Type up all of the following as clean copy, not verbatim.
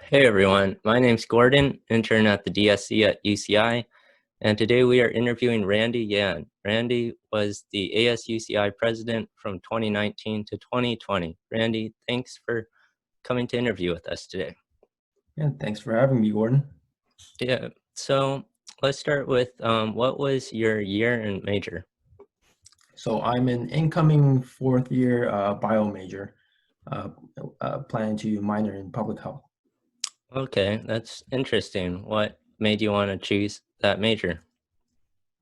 Hey everyone, my name's Gordon, intern at the DSC at UCI, and today we are interviewing Randy Yan. Randy was the ASUCI president from 2019 to 2020. Randy, thanks for coming to interview with us today. Yeah, thanks for having me, Gordon. Yeah, so let's start with what was your year and major? So I'm an incoming fourth year bio major, uh, planning to minor in public health. Okay, that's interesting. What made you want to choose that major?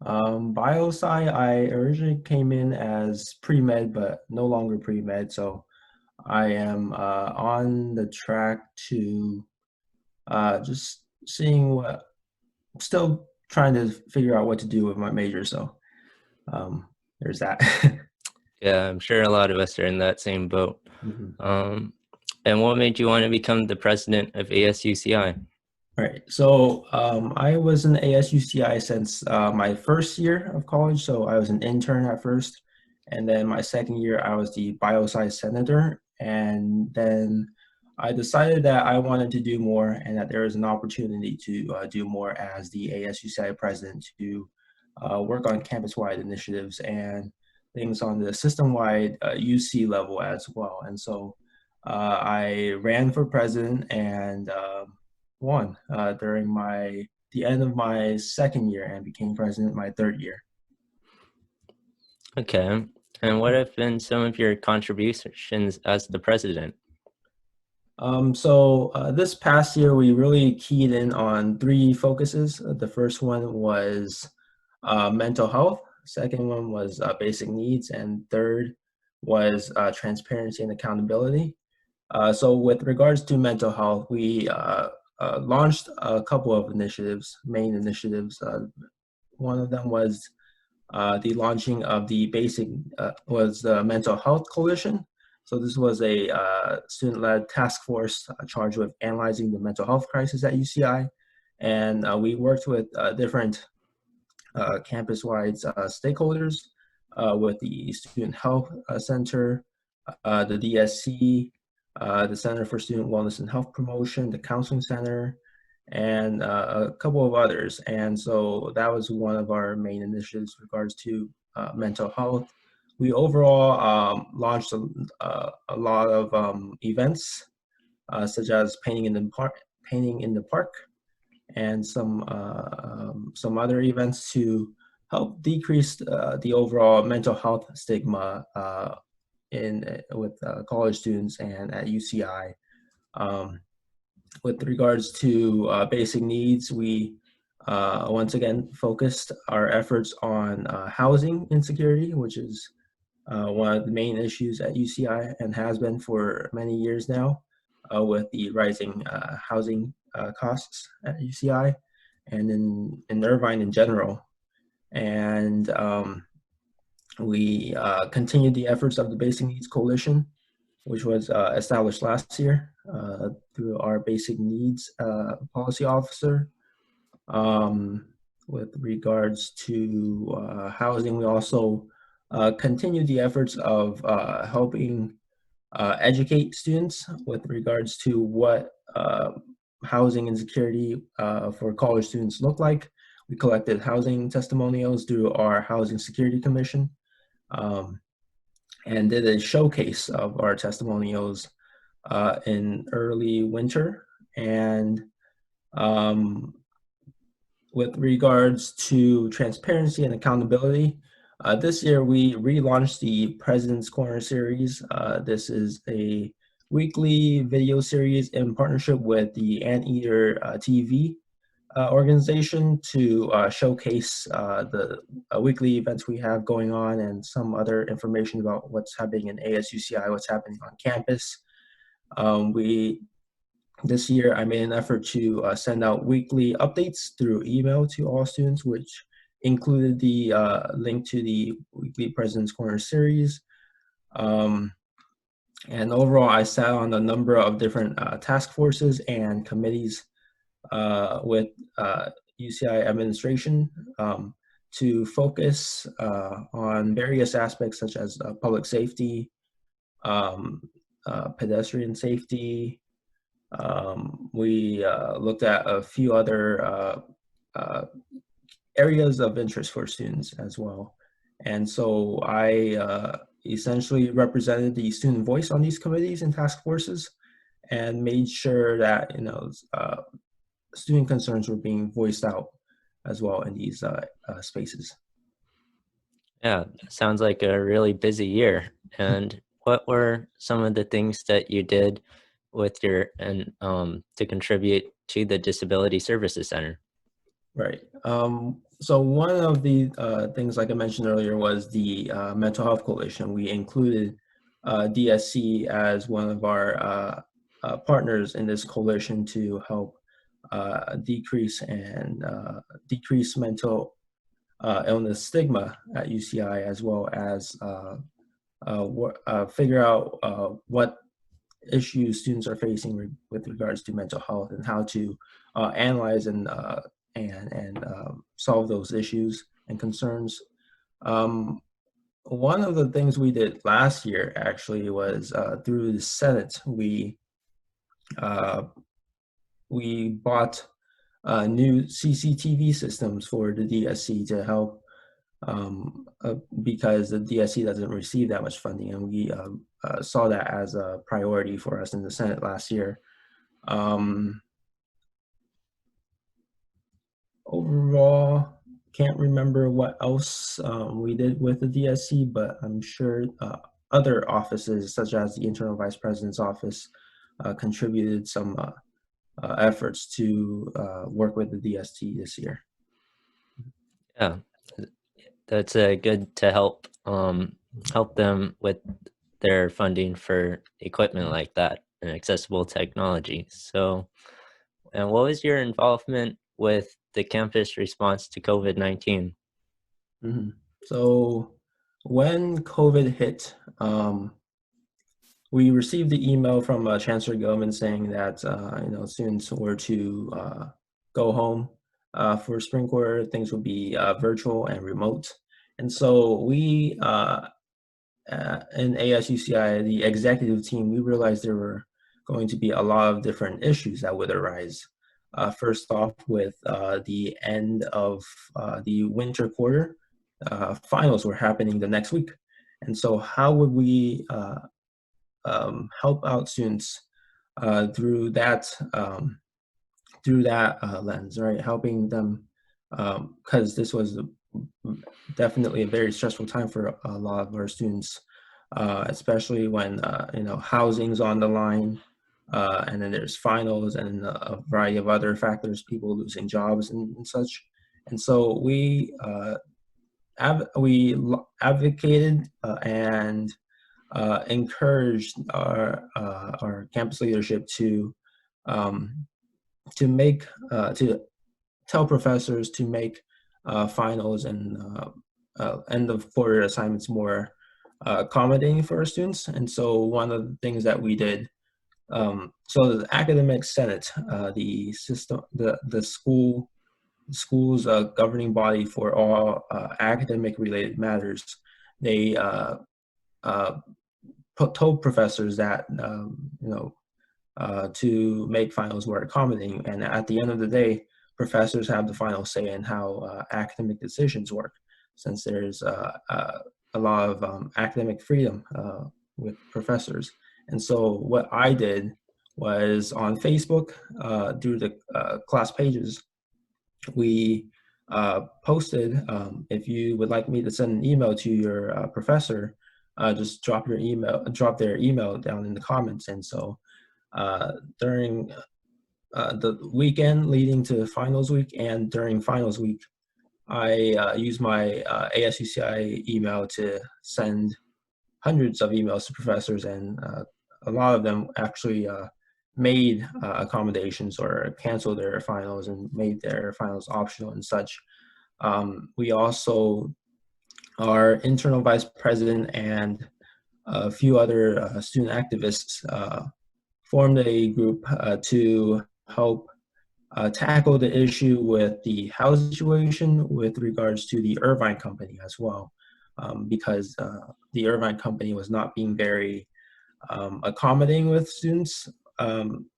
Biosci, I originally came in as pre-med, but no longer pre-med. So I am on the track to just seeing what, still trying to figure out what to do with my major. So um, there's that. Yeah, I'm sure a lot of us are in that same boat. Mhm. Um, and what made you want to become the president of ASUCI? Right. So I was in ASUCI since my first year of college. So I was an intern at first. And then my second year, I was the bioscience senator. And then I decided that I wanted to do more and that there was an opportunity to do more as the ASUCI president to work on campus-wide initiatives and things on the system-wide UC level as well. And so I ran for president and won during the end of my second year and became president my third year. Okay. And what have been some of your contributions as the president? This past year, we really keyed in on three focuses. The first one was mental health. Second one was basic needs, and third was transparency and accountability. So with regards to mental health, we launched a couple of initiatives, main initiatives. One of them was the launching of the was the Mental Health Coalition. So this was a student-led task force charged with analyzing the mental health crisis at UCI. And we worked with different campus-wide stakeholders with the Student Health Center, the DSC, the Center for Student Wellness and Health Promotion, the Counseling Center, and a couple of others. And so that was one of our main initiatives with regards to mental health. We overall launched a lot of events, such as painting in the park, and some other events to help decrease the overall mental health stigma in with college students and at UCI. Um, with regards to basic needs, we once again focused our efforts on housing insecurity, which is one of the main issues at UCI and has been for many years now with the rising housing costs at UCI and in Irvine in general. And we continued the efforts of the Basic Needs Coalition, which was established last year through our Basic Needs Policy Officer. Um, with regards to housing, we also continued the efforts of helping educate students with regards to what housing insecurity for college students look like. We collected housing testimonials through our Housing Security Commission. Um, and did a showcase of our testimonials in early winter. And um, with regards to transparency and accountability, this year we relaunched the President's Corner series. This is a weekly video series in partnership with the Anteater TV organization to showcase the weekly events we have going on and some other information about what's happening in ASUCI, what's happening on campus. We This year I made an effort to send out weekly updates through email to all students, which included the link to the weekly President's Corner series. Um, and overall, I sat on a number of different task forces and committees with UCI administration to focus on various aspects such as public safety, um, pedestrian safety, We looked at a few other uh, areas of interest for students as well. And so I essentially represented the student voice on these committees and task forces and made sure that, student concerns were being voiced out as well in these spaces. Yeah, sounds like a really busy year. And what were some of the things that you did with your and to contribute to the Disability Services Center? Right. So one of the things, like I mentioned earlier, was the Mental Health Coalition. We included DSC as one of our partners in this coalition to help decrease mental illness stigma at UCI, as well as figure out what issues students are facing with regards to mental health and how to analyze and solve those issues and concerns. Um, One of the things we did last year actually was through the Senate, uh, we bought new CCTV systems for the DSC to help because the DSC doesn't receive that much funding, and we saw that as a priority for us in the Senate last year. Um, Overall, can't remember what else we did with the DSC, but I'm sure other offices, such as the Internal Vice President's office, contributed some efforts to work with the DST this year. Yeah, that's good to help them with their funding for equipment like that and accessible technology. So, and what was your involvement with the campus response to COVID-19? Mm-hmm. So when COVID hit, we received the email from Chancellor Gilman saying that students were to go home for spring quarter. Things would be virtual and remote, and so we in ASUCI, the executive team, we realized there were going to be a lot of different issues that would arise. First off, with the end of the winter quarter, finals were happening the next week, and so how would we help out students uh, through that um, lens, right? Helping them because this was definitely a very stressful time for a lot of our students, especially when housing's on the line, and then there's finals and a variety of other factors, people losing jobs and such. And so we advocated and encouraged our campus leadership um, make to tell professors to make finals and end of quarter assignments more accommodating for our students. And so one of the things that we did, so the academic senate, the system, the school's governing body for all academic related matters, they uh, told professors that to make finals more accommodating. And at the end of the day, professors have the final say in how academic decisions work, since there's a lot of academic freedom with professors. And so what I did was on Facebook, through the class pages, we posted, if you would like me to send an email to your professor, just drop their email down in the comments. And so during the weekend leading to finals week and during finals week, I used my ASUCI email to send hundreds of emails to professors, and a lot of them actually made accommodations or canceled their finals and made their finals optional and such. We also, our internal vice president and a few other student activists formed a group to help tackle the issue with the housing situation with regards to the Irvine company as well, because the Irvine company was not being very accommodating with students.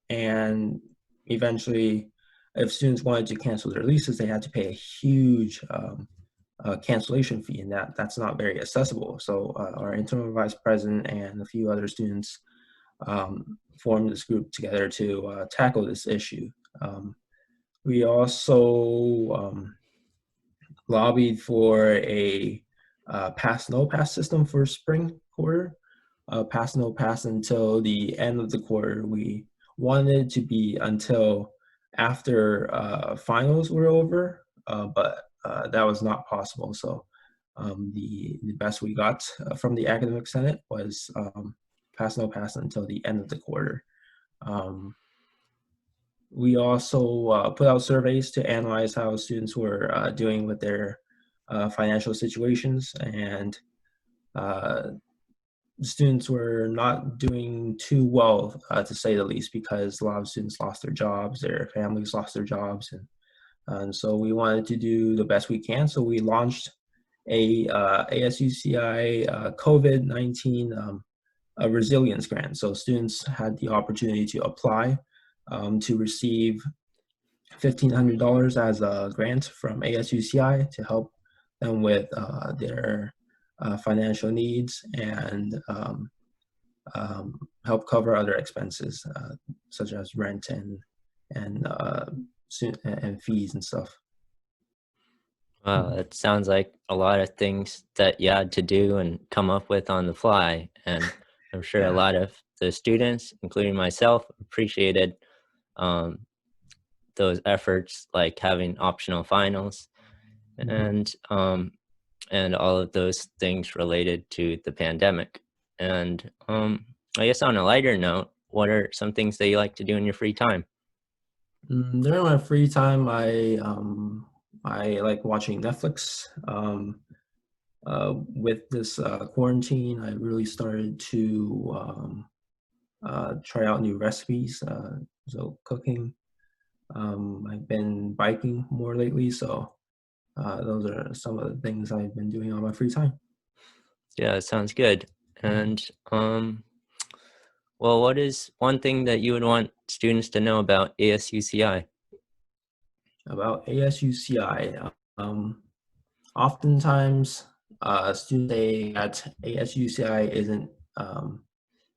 and eventually, if students wanted to cancel their leases, they had to pay a huge cancellation fee, and that's not very accessible. So our interim vice president and a few other students formed this group together to tackle this issue. We also lobbied for a pass no pass system for spring quarter. Pass no pass until the end of the quarter. We wanted it to be until after finals were over, but that was not possible. So the best we got from the academic senate was pass no pass until the end of the quarter. We also put out surveys to analyze how students were doing with their financial situations, and students were not doing too well, to say the least, because a lot of students lost their jobs, their families lost their jobs, and so we wanted to do the best we can. So we launched a ASUCI COVID-19 a resilience grant. So students had the opportunity to apply to receive $1,500 as a grant from ASUCI to help them with their financial needs and help cover other expenses such as rent and fees and stuff. Wow, it sounds like a lot of things that you had to do and come up with on the fly. And I'm sure a Yeah. lot of the students, including myself, appreciated um, those efforts, like having optional finals Mm-hmm. and all of those things related to the pandemic. And I guess on a lighter note, what are some things that you like to do in your free time? During my free time, I like watching Netflix. With this quarantine, I really started to try out new recipes. So cooking. I've been biking more lately, so those are some of the things I've been doing on my free time. Yeah, it sounds good. Mhm. And well, what is one thing that you would want students to know about ASUCI? About ASUCI, um, oftentimes students say that ASUCI isn't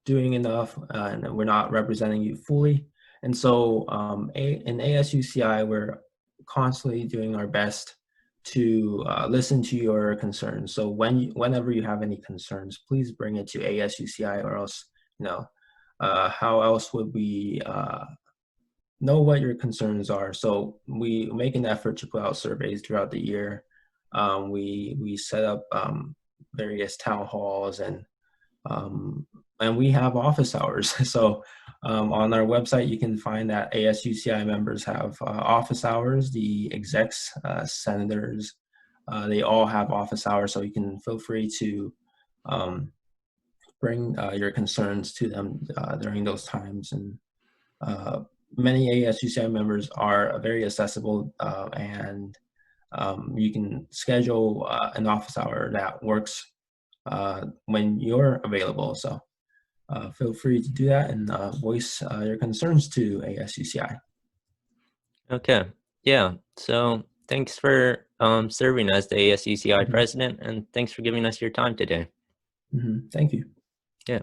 doing enough and we're not representing you fully. And so in ASUCI, we're constantly doing our best to listen to your concerns. So whenever you have any concerns, please bring it to ASUCI, or else, you know, how else would we know what your concerns are? So we make an effort to put out surveys throughout the year. We set up various town halls um, and we have office hours. So on our website, you can find that ASUCI members have office hours. The execs, senators, they all have office hours. So you can feel free to um, bring your concerns to them during those times. And uh, many ASUCI members are very accessible, and you can schedule an office hour that works when you're available. So feel free to do that and voice your concerns to ASUCI. Okay, yeah. So thanks for serving as the ASUCI Mhm. president, and thanks for giving us your time today. Thank you. Yeah.